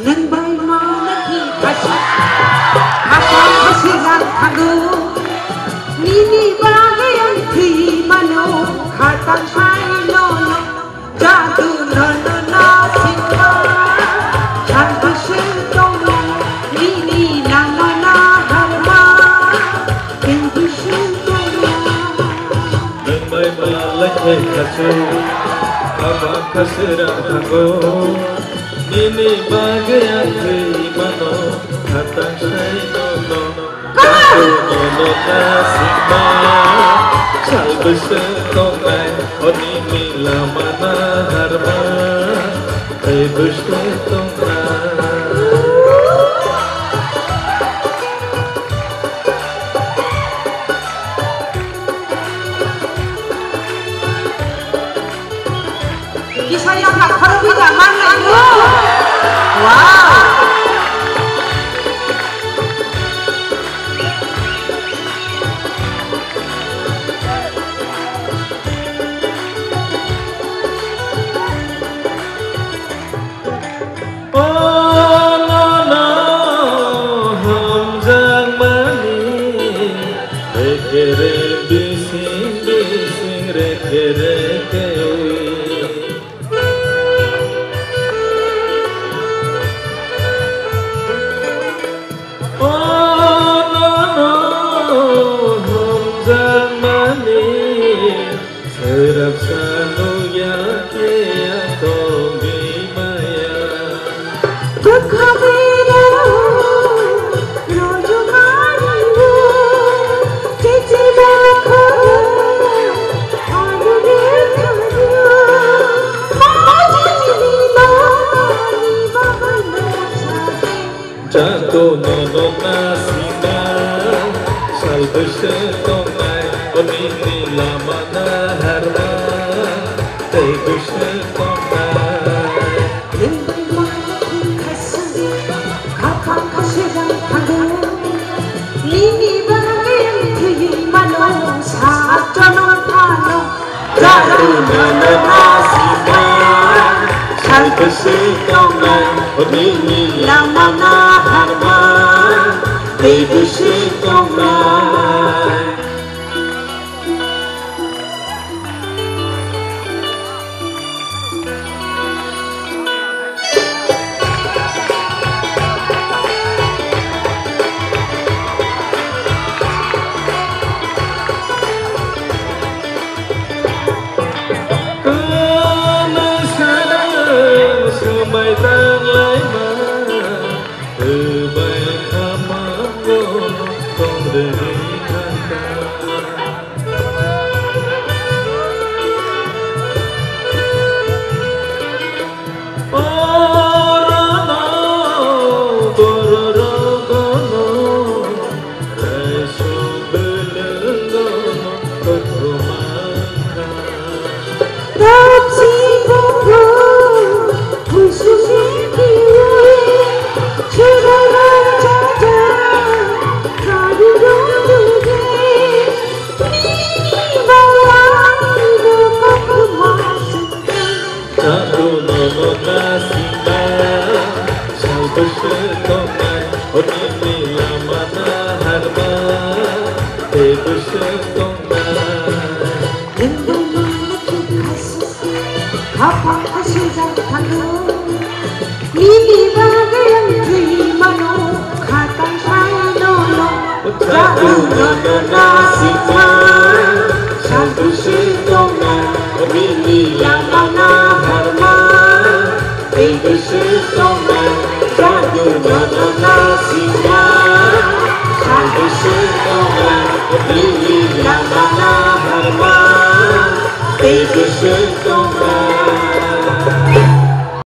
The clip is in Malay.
Nâng bay mau đất thì thật hát con có sự rằng thằng đô Nini ba cái anh thì mà nô khát tan sai nô cha từ nơ nơ na xin ba chan có sự đông Nini na na na har ma kinh có sự đông Nâng bay mau đất thì thật hát con có sự rằng thằng đô Nini bagai mano hatang say no kaku no nasima sal besetongay o nini lamana harma ay besetongay kisah yang tak perlu zaman lagi. Wow. Oh no no hum jang mani rekere bising rekere Serap sanu ya kaya tombi maya Kekhabira rojo mariwo Cici bakho adu dekhayo Maji ni bahana Jato nono nasina sal besetongay onini lamana harma ay besetongay Nembay malaki kasi kapang kasirang tago Nini bagay ang tuyo manong sa tanong tanong Jato nono nasina sal besetongay onini lamana harma ay besetongay Mai tang lai ma từ bay kham go không để than ta Orano bororo resu belengo kotumaka Tapsi bongo Kususi kiwe Chiraran jaja Kadu donduge Nini bawani buka kumasuke Jato nono nasima sal besetongay onini lamana harma ay besetongay Nembay malaki kasi kapang kasirang tago Nini bagay ang tuyo manong katang saya nono Jato nono nasima sal besetongay onini lamana harma ay besetongay Jato nono nasima sal besetongay onini lamana harma